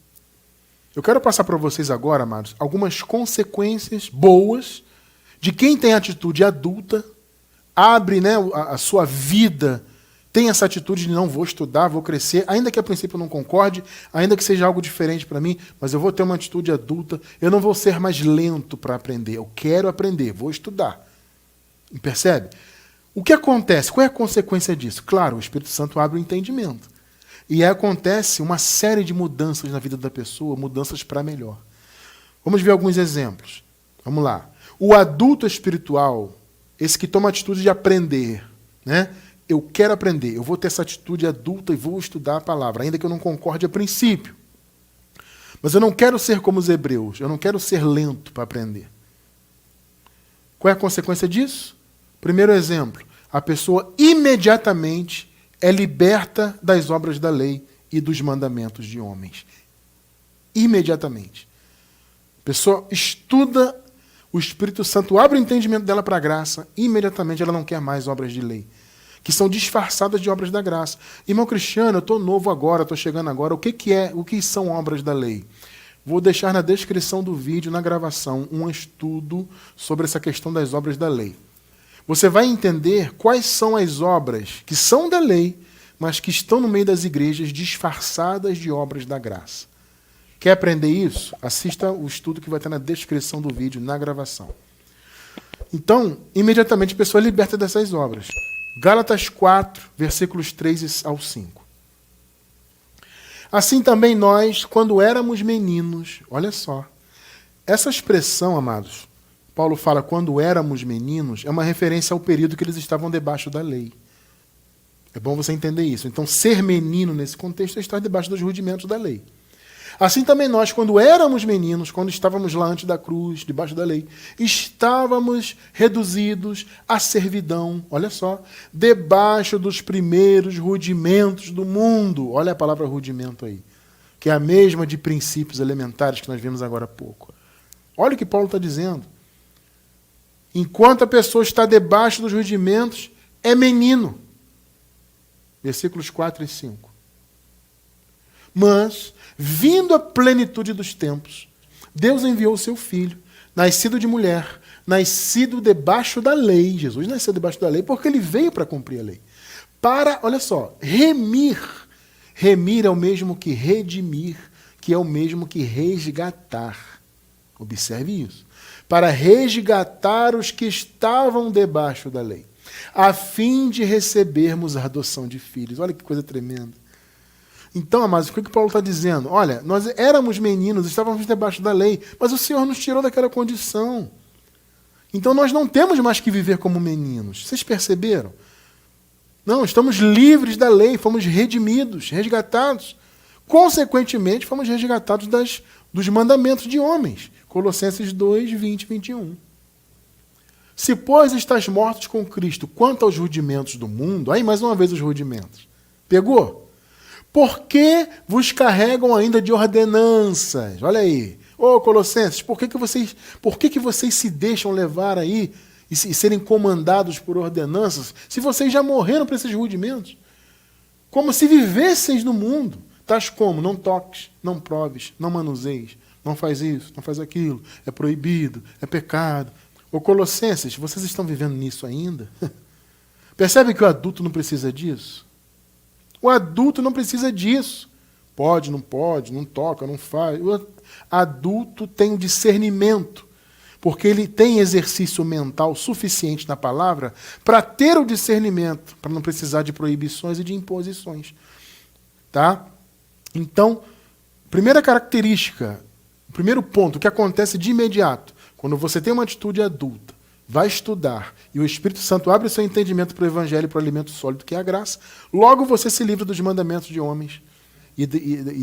Eu quero passar para vocês agora, amados, algumas consequências boas de quem tem atitude adulta, abre, né, a sua vida, tem essa atitude de não vou estudar, vou crescer, ainda que a princípio eu não concorde, ainda que seja algo diferente para mim, mas eu vou ter uma atitude adulta, eu não vou ser mais lento para aprender, eu quero aprender, vou estudar. Percebe? O que acontece? Qual é a consequência disso? Claro, o Espírito Santo abre o entendimento. E aí acontece uma série de mudanças na vida da pessoa, mudanças para melhor. Vamos ver alguns exemplos. Vamos lá. O adulto espiritual, esse que toma a atitude de aprender, né? Eu quero aprender, eu vou ter essa atitude adulta e vou estudar a palavra, ainda que eu não concorde a princípio. Mas eu não quero ser como os hebreus, eu não quero ser lento para aprender. Qual é a consequência disso? Primeiro exemplo, a pessoa imediatamente é liberta das obras da lei e dos mandamentos de homens. Imediatamente. A pessoa estuda, o Espírito Santo abre o entendimento dela para a graça, imediatamente ela não quer mais obras de lei, que são disfarçadas de obras da graça. Irmão Cristiano, eu estou novo agora, estou chegando agora, o que são obras da lei? Vou deixar na descrição do vídeo, na gravação, um estudo sobre essa questão das obras da lei. você vai entender quais são as obras que são da lei, mas que estão no meio das igrejas disfarçadas de obras da graça. Quer aprender isso? Assista o estudo que vai estar na descrição do vídeo, na gravação. Então, imediatamente a pessoa é liberta dessas obras. Gálatas 4, versículos 3 ao 5. Assim também nós, quando éramos meninos, olha só, essa expressão, amados, Paulo fala quando éramos meninos, é uma referência ao período que eles estavam debaixo da lei. É bom você entender isso. Então, ser menino nesse contexto é estar debaixo dos rudimentos da lei. Assim também nós, quando éramos meninos, quando estávamos lá antes da cruz, debaixo da lei, estávamos reduzidos à servidão, olha só, debaixo dos primeiros rudimentos do mundo. Olha a palavra rudimento aí, que é a mesma de princípios elementares que nós vimos agora há pouco. Olha o que Paulo está dizendo. Enquanto a pessoa está debaixo dos rudimentos, é menino. Versículos 4 e 5. Mas, vindo a plenitude dos tempos, Deus enviou o seu Filho, nascido de mulher, nascido debaixo da lei. Jesus nasceu debaixo da lei porque ele veio para cumprir a lei. Para, olha só, remir. Remir é o mesmo que redimir, que é o mesmo que resgatar. Observe isso. Para resgatar os que estavam debaixo da lei, a fim de recebermos a adoção de filhos. Olha que coisa tremenda. Então, amados, o que Paulo está dizendo? Olha, nós éramos meninos, estávamos debaixo da lei, mas o Senhor nos tirou daquela condição. Então nós não temos mais que viver como meninos. Vocês perceberam? Não, estamos livres da lei, fomos redimidos, resgatados. Consequentemente, fomos resgatados dos mandamentos de homens. Colossenses 2, 20 e 21. Se, pois, estás mortos com Cristo quanto aos rudimentos do mundo, aí mais uma vez os rudimentos. Pegou? Por que vos carregam ainda de ordenanças? Olha aí. Ô Colossenses, por que vocês se deixam levar aí e serem comandados por ordenanças, se vocês já morreram para esses rudimentos? Como se vivesseis no mundo. Tais como, não toques, não proves, não manuseies, não faz isso, não faz aquilo, é proibido, é pecado. Ô Colossenses, vocês estão vivendo nisso ainda? Percebe que o adulto não precisa disso? O adulto não precisa disso. Pode, não toca, não faz. O adulto tem o discernimento, porque ele tem exercício mental suficiente na palavra para ter o discernimento, para não precisar de proibições e de imposições. Tá? Então, primeira característica, o primeiro ponto que acontece de imediato, quando você tem uma atitude adulta, vai estudar, e o Espírito Santo abre o seu entendimento para o Evangelho, para o alimento sólido, que é a graça, logo você se livra dos mandamentos de homens e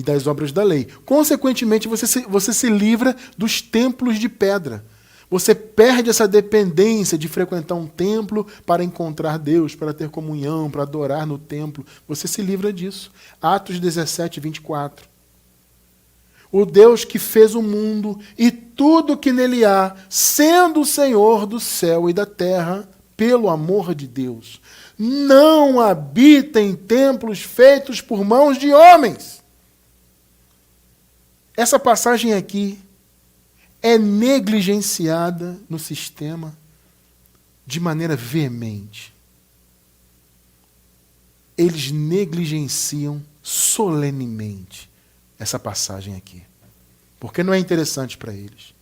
das obras da lei. Consequentemente, você se livra dos templos de pedra. Você perde essa dependência de frequentar um templo para encontrar Deus, para ter comunhão, para adorar no templo. Você se livra disso. Atos 17, 24. O Deus que fez o mundo e tudo que nele há, sendo o Senhor do céu e da terra, pelo amor de Deus, não habita em templos feitos por mãos de homens. Essa passagem aqui é negligenciada no sistema de maneira veemente. Eles negligenciam solenemente essa passagem aqui, porque não é interessante para eles.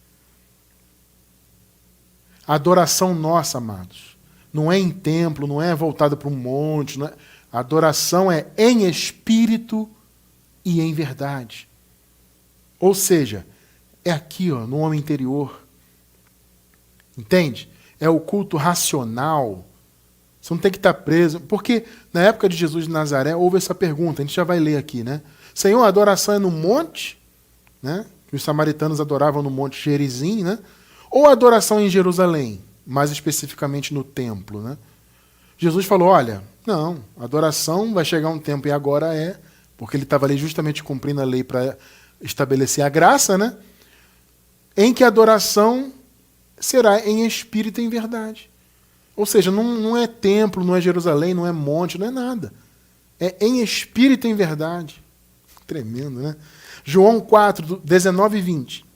A adoração nossa, amados, não é em templo, não é voltada para um monte. A adoração é em espírito e em verdade. Ou seja, é aqui, ó, no homem interior. Entende? É o culto racional. Você não tem que estar preso. Porque na época de Jesus de Nazaré houve essa pergunta, a gente já vai ler aqui, né? Senhor, a adoração é no monte, né? Que os samaritanos adoravam no monte Gerizim, né? Ou a adoração em Jerusalém, mais especificamente no templo, né? Jesus falou, olha, não, a adoração vai chegar um tempo, e agora é, porque ele estava ali justamente cumprindo a lei para estabelecer a graça, né? Em que a adoração será em espírito e em verdade. Ou seja, não é templo, não é Jerusalém, não é monte, não é nada. É em espírito e em verdade. Tremendo, né? João 4, 19 e 20.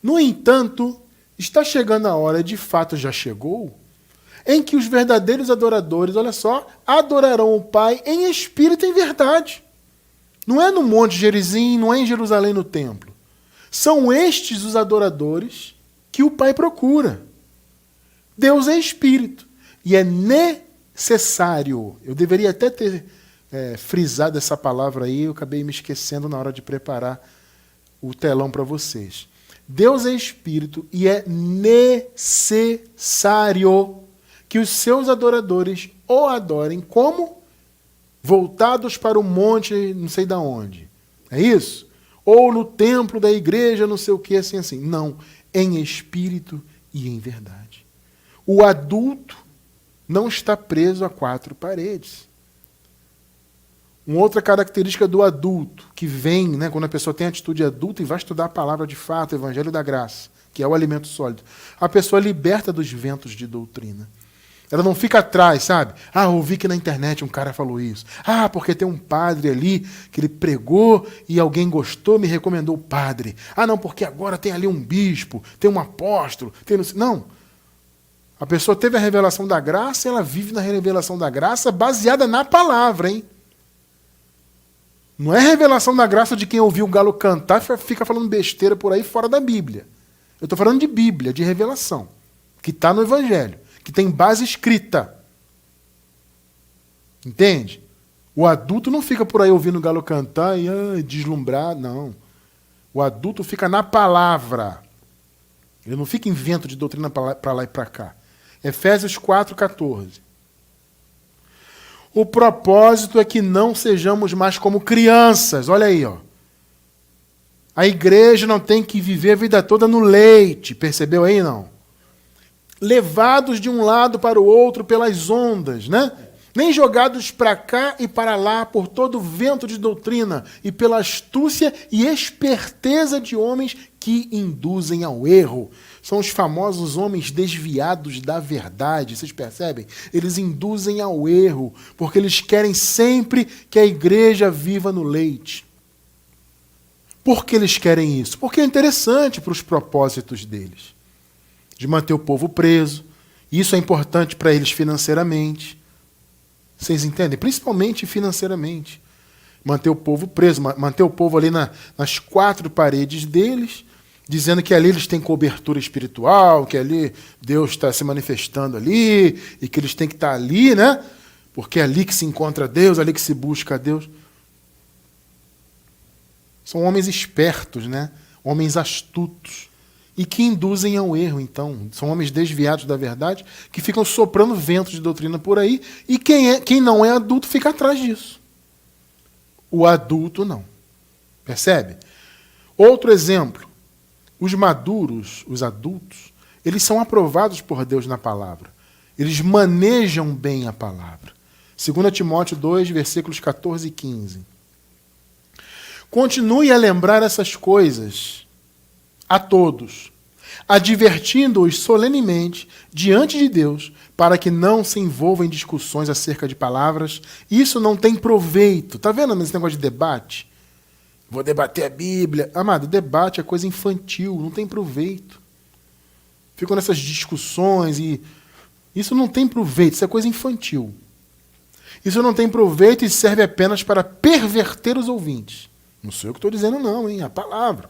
No entanto, está chegando a hora, de fato já chegou, em que os verdadeiros adoradores, olha só, adorarão o Pai em espírito e em verdade. Não é no Monte Gerizim, não é em Jerusalém no templo. São estes os adoradores que o Pai procura. Deus é espírito. E é necessário. Eu deveria até ter frisado essa palavra aí, eu acabei me esquecendo na hora de preparar o telão para vocês. Deus é espírito e é necessário que os seus adoradores o adorem como? Voltados para o monte não sei da onde. É isso? Ou no templo da igreja, não sei o que, assim. Não, em espírito e em verdade. O adulto não está preso a quatro paredes. Uma outra característica do adulto, que vem, né, quando a pessoa tem atitude adulta e vai estudar a palavra de fato, o evangelho da graça, que é o alimento sólido, a pessoa liberta dos ventos de doutrina. Ela não fica atrás, sabe? Ah, ouvi que na internet um cara falou isso. Ah, porque tem um padre ali que ele pregou e alguém gostou, me recomendou o padre. Ah, não, porque agora tem ali um bispo, tem um apóstolo, tem... Não. A pessoa teve a revelação da graça e ela vive na revelação da graça baseada na palavra, hein? Não é revelação da graça de quem ouviu o galo cantar e fica falando besteira por aí fora da Bíblia. Eu estou falando de Bíblia, de revelação, que está no Evangelho, que tem base escrita. Entende? O adulto não fica por aí ouvindo o galo cantar e deslumbrar, não. O adulto fica na palavra. Ele não fica em vento de doutrina para lá e para cá. Efésios 4,14. O propósito é que não sejamos mais como crianças. Olha aí, ó. A igreja não tem que viver a vida toda no leite. Percebeu aí, não? Levados de um lado para o outro pelas ondas, né? Nem jogados para cá e para lá por todo o vento de doutrina e pela astúcia e esperteza de homens que induzem ao erro. São os famosos homens desviados da verdade, vocês percebem? Eles induzem ao erro, porque eles querem sempre que a igreja viva no leite. Por que eles querem isso? Porque é interessante para os propósitos deles. De manter o povo preso. Isso é importante para eles financeiramente. Vocês entendem? Principalmente financeiramente. Manter o povo preso, manter o povo ali nas quatro paredes deles, dizendo que ali eles têm cobertura espiritual, que ali Deus está se manifestando ali, e que eles têm que estar ali, né? Porque é ali que se encontra Deus, ali que se busca Deus. São homens espertos, né? Homens astutos. E que induzem ao erro, então. São homens desviados da verdade, que ficam soprando ventos de doutrina por aí, e quem não é adulto fica atrás disso. O adulto não. Percebe? Outro exemplo. Os maduros, os adultos, eles são aprovados por Deus na palavra. Eles manejam bem a palavra. 2 Timóteo 2, versículos 14 e 15. Continue a lembrar essas coisas a todos, advertindo-os solenemente diante de Deus, para que não se envolvam em discussões acerca de palavras. Isso não tem proveito. Está vendo esse negócio de debate? Vou debater a Bíblia. Amado, debate é coisa infantil, não tem proveito. Ficam nessas discussões e... Isso não tem proveito, isso é coisa infantil. Isso não tem proveito e serve apenas para perverter os ouvintes. Não sou eu que estou dizendo não, hein? A palavra.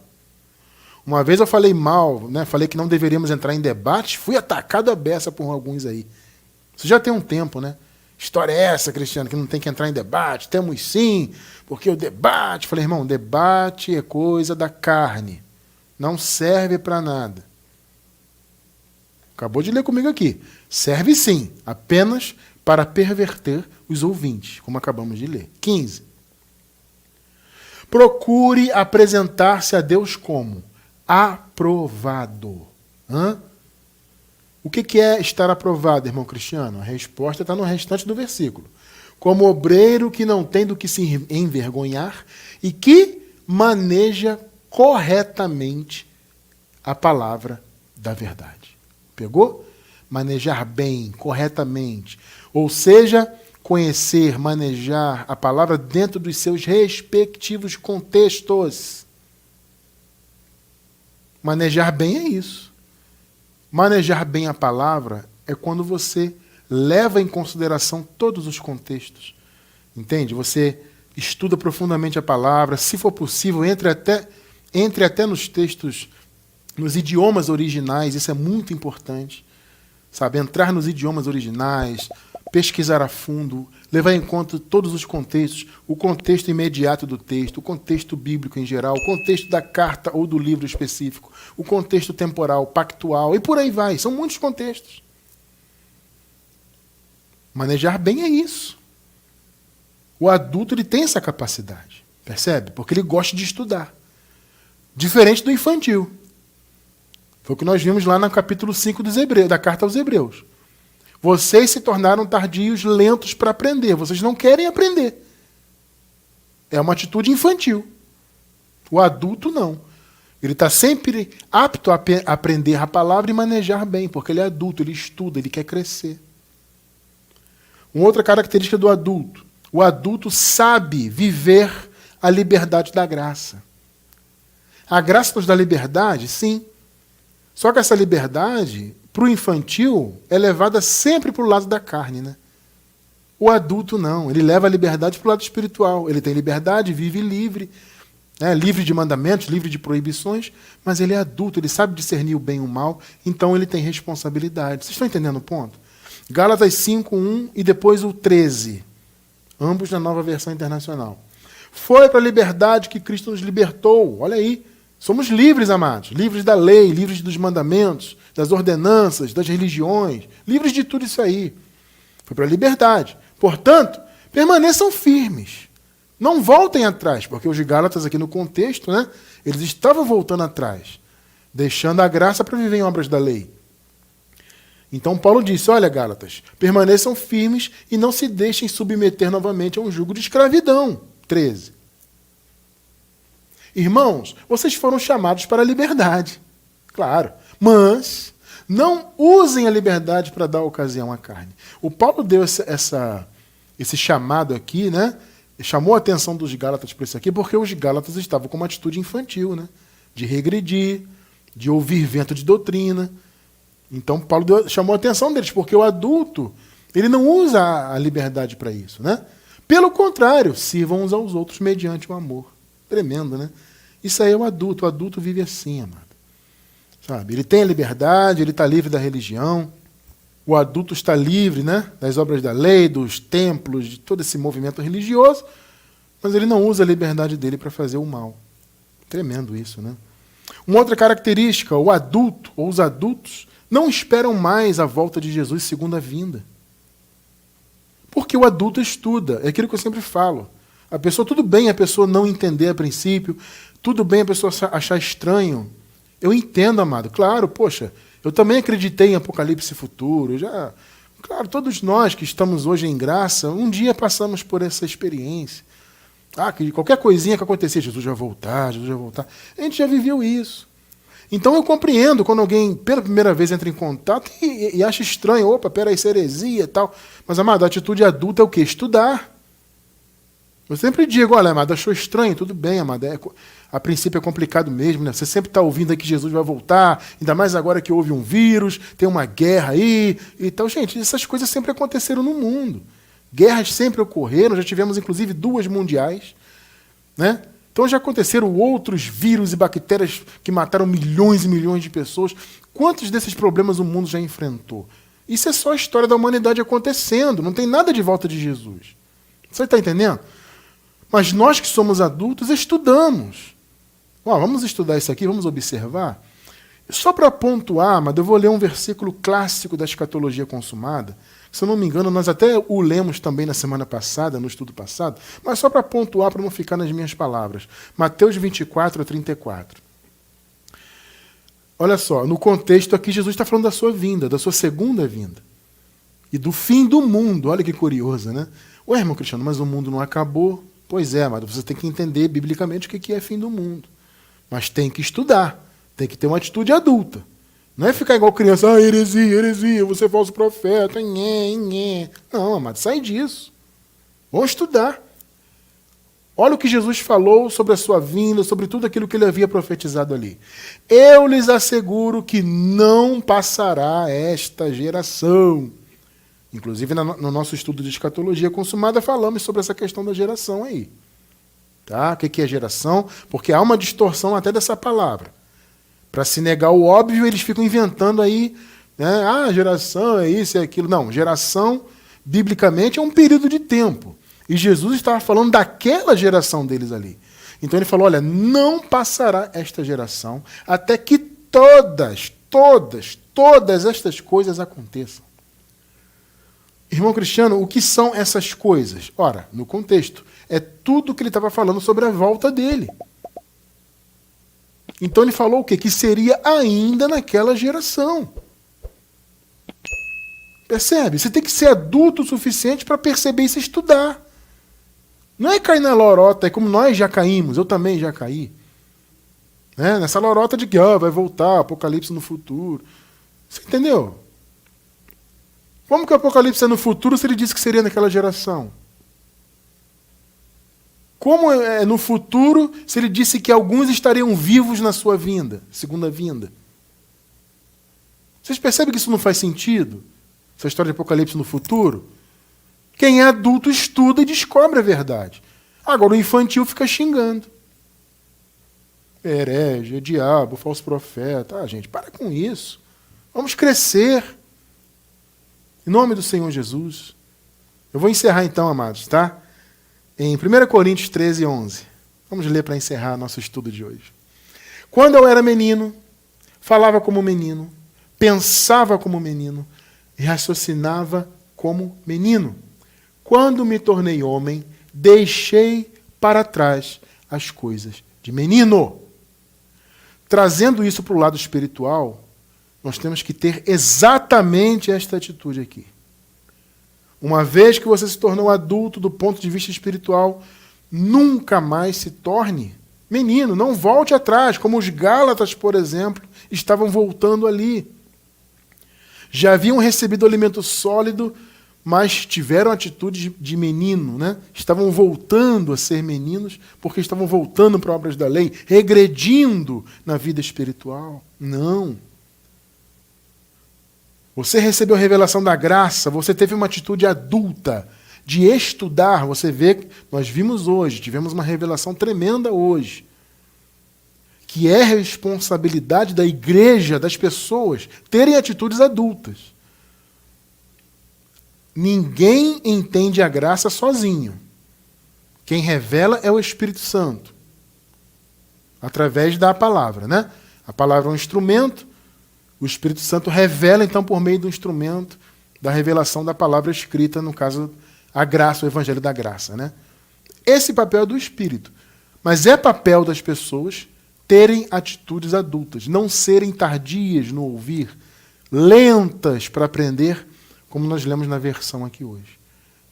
Uma vez eu falei mal, né? Falei que não deveríamos entrar em debate, fui atacado à beça por alguns aí. Isso já tem um tempo, né? História é essa, Cristiano, que não tem que entrar em debate? Temos sim, porque o debate... Falei, irmão, debate é coisa da carne. Não serve para nada. Acabou de ler comigo aqui. Serve sim, apenas para perverter os ouvintes, como acabamos de ler. 15. Procure apresentar-se a Deus como aprovado. O que é estar aprovado, irmão Cristiano? A resposta está no restante do versículo. Como obreiro que não tem do que se envergonhar e que maneja corretamente a palavra da verdade. Pegou? Manejar bem, corretamente. Ou seja, conhecer, manejar a palavra dentro dos seus respectivos contextos. Manejar bem é isso. Manejar bem a palavra é quando você leva em consideração todos os contextos. Entende? Você estuda profundamente a palavra, se for possível, entre até nos textos, nos idiomas originais, isso é muito importante. Sabe? Entrar nos idiomas originais, pesquisar a fundo, levar em conta todos os contextos, o contexto imediato do texto, o contexto bíblico em geral, o contexto da carta ou do livro específico, o contexto temporal, pactual, e por aí vai. São muitos contextos. Manejar bem é isso. O adulto ele tem essa capacidade, percebe? Porque ele gosta de estudar. Diferente do infantil. Foi o que nós vimos lá no capítulo 5 da carta aos Hebreus. Vocês se tornaram tardios, lentos para aprender. Vocês não querem aprender. É uma atitude infantil. O adulto não. Ele está sempre apto a aprender a palavra e manejar bem, porque ele é adulto, ele estuda, ele quer crescer. Uma outra característica do adulto. O adulto sabe viver a liberdade da graça. A graça nos dá liberdade, sim. Só que essa liberdade, para o infantil, é levada sempre para o lado da carne, né? O adulto não, ele leva a liberdade para o lado espiritual. Ele tem liberdade, vive livre, né? Livre de mandamentos, livre de proibições, mas ele é adulto, ele sabe discernir o bem e o mal, então ele tem responsabilidade. Vocês estão entendendo o ponto? Gálatas 5:1 e depois o 13, ambos na Nova Versão Internacional. Foi para a liberdade que Cristo nos libertou. Olha aí. Somos livres, amados. Livres da lei, livres dos mandamentos, das ordenanças, das religiões. Livres de tudo isso aí. Foi para a liberdade. Portanto, permaneçam firmes. Não voltem atrás, porque os Gálatas aqui no contexto, né, eles estavam voltando atrás, deixando a graça para viver em obras da lei. Então Paulo disse, olha, Gálatas, permaneçam firmes e não se deixem submeter novamente a um jugo de escravidão. 13. Irmãos, vocês foram chamados para a liberdade. Claro. Mas não usem a liberdade para dar ocasião à carne. O Paulo deu esse chamado aqui, né? Chamou a atenção dos Gálatas para isso aqui, porque os Gálatas estavam com uma atitude infantil, né? De regredir, de ouvir vento de doutrina. Então Paulo chamou a atenção deles, porque o adulto ele não usa a liberdade para isso, né? Pelo contrário, sirvam uns aos outros mediante o amor. Tremendo, né? Isso aí é o adulto vive assim, amado. Sabe? Ele tem a liberdade, ele está livre da religião, o adulto está livre, né, das obras da lei, dos templos, de todo esse movimento religioso, mas ele não usa a liberdade dele para fazer o mal. Tremendo isso, né? Uma outra característica, o adulto, ou os adultos, não esperam mais a volta de Jesus segunda vinda. Porque o adulto estuda, é aquilo que eu sempre falo. A pessoa, tudo bem a pessoa não entender a princípio, tudo bem a pessoa achar estranho. Eu entendo, amado. Claro, poxa, eu também acreditei em Apocalipse futuro. Claro, todos nós que estamos hoje em graça, um dia passamos por essa experiência. Que qualquer coisinha que acontecer, Jesus vai voltar, Jesus vai voltar. A gente já viveu isso. Então eu compreendo quando alguém, pela primeira vez, entra em contato e acha estranho. Opa, peraí, isso é heresia e tal. Mas, amado, a atitude adulta é o quê? Estudar. Eu sempre digo, olha, amado, achou estranho? Tudo bem, amado. A princípio é complicado mesmo, né? Você sempre está ouvindo aí que Jesus vai voltar, ainda mais agora que houve um vírus, tem uma guerra aí e tal. Gente, essas coisas sempre aconteceram no mundo. Guerras sempre ocorreram, já tivemos inclusive 2 mundiais, né? Então já aconteceram outros vírus e bactérias que mataram milhões e milhões de pessoas. Quantos desses problemas o mundo já enfrentou? Isso é só a história da humanidade acontecendo, não tem nada de volta de Jesus. Você está entendendo? Mas nós que somos adultos estudamos. Vamos estudar isso aqui, vamos observar. Só para pontuar, mas eu vou ler um versículo clássico da escatologia consumada. Se eu não me engano, nós até o lemos também na semana passada, no estudo passado, mas só para pontuar, para não ficar nas minhas palavras. Mateus 24:34. Olha só, no contexto aqui, Jesus está falando da sua vinda, da sua segunda vinda. E do fim do mundo. Olha que curioso, né? Ué, irmão Cristiano, mas o mundo não acabou. Pois é, mas você tem que entender biblicamente o que é fim do mundo. Mas tem que estudar, tem que ter uma atitude adulta. Não é ficar igual criança, heresia, você é falso profeta, nhé. Não, amado, sai disso. Vamos estudar. Olha o que Jesus falou sobre a sua vinda, sobre tudo aquilo que ele havia profetizado ali. Eu lhes asseguro que não passará esta geração. Inclusive, no nosso estudo de escatologia consumada, falamos sobre essa questão da geração aí. Tá? O que é geração? Porque há uma distorção até dessa palavra. Para se negar o óbvio, eles ficam inventando aí, né? Ah, geração é isso, é aquilo. Não, geração, biblicamente, é um período de tempo. E Jesus estava falando daquela geração deles ali. Então ele falou, olha, não passará esta geração até que todas estas coisas aconteçam. Irmão Cristiano, o que são essas coisas? Ora, no contexto, é tudo que ele estava falando sobre a volta dele. Então ele falou o quê? Que seria ainda naquela geração. Percebe? Você tem que ser adulto o suficiente para perceber isso e estudar. Não é cair na lorota, é como nós já caímos, eu também já caí. Né? Nessa lorota de que vai voltar, Apocalipse no futuro. Você entendeu? Como que o Apocalipse é no futuro se ele disse que seria naquela geração? Como é no futuro se ele disse que alguns estariam vivos na sua vinda, segunda vinda? Vocês percebem que isso não faz sentido? Essa história de Apocalipse no futuro? Quem é adulto estuda e descobre a verdade. Agora o infantil fica xingando. Herege, é diabo, falso profeta. Ah, gente, para com isso. Vamos crescer. Em nome do Senhor Jesus. Eu vou encerrar então, amados, tá? Em 1 Coríntios 13, 11. Vamos ler para encerrar nosso estudo de hoje. Quando eu era menino, falava como menino, pensava como menino e raciocinava como menino. Quando me tornei homem, deixei para trás as coisas de menino. Trazendo isso para o lado espiritual, nós temos que ter exatamente esta atitude aqui. Uma vez que você se tornou adulto do ponto de vista espiritual, nunca mais se torne menino. Não volte atrás, como os Gálatas, por exemplo, estavam voltando ali. Já haviam recebido alimento sólido, mas tiveram atitude de menino, né? Estavam voltando a ser meninos, porque estavam voltando para obras da lei, regredindo na vida espiritual. Não. Você recebeu a revelação da graça, você teve uma atitude adulta de estudar. Você vê, nós vimos hoje, tivemos uma revelação tremenda hoje, que é responsabilidade da igreja, das pessoas, terem atitudes adultas. Ninguém entende a graça sozinho. Quem revela é o Espírito Santo, através da palavra, né? A palavra é um instrumento, o Espírito Santo revela, então, por meio do instrumento da revelação da palavra escrita, no caso, a graça, o Evangelho da Graça, né? Esse papel é do Espírito. Mas é papel das pessoas terem atitudes adultas, não serem tardias no ouvir, lentas para aprender, como nós lemos na versão aqui hoje.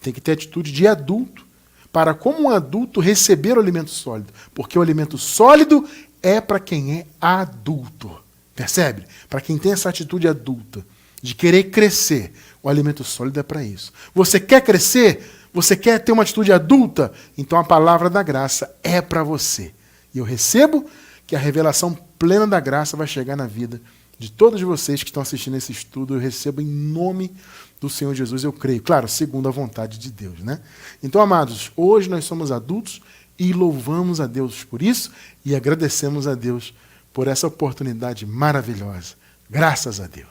Tem que ter atitude de adulto, para como um adulto receber o alimento sólido. Porque o alimento sólido é para quem é adulto. Percebe? Para quem tem essa atitude adulta, de querer crescer, o alimento sólido é para isso. Você quer crescer? Você quer ter uma atitude adulta? Então a palavra da graça é para você. E eu recebo que a revelação plena da graça vai chegar na vida de todos vocês que estão assistindo esse estudo. Eu recebo em nome do Senhor Jesus, eu creio. Claro, segundo a vontade de Deus, né? Então, amados, hoje nós somos adultos e louvamos a Deus por isso e agradecemos a Deus por essa oportunidade maravilhosa. Graças a Deus.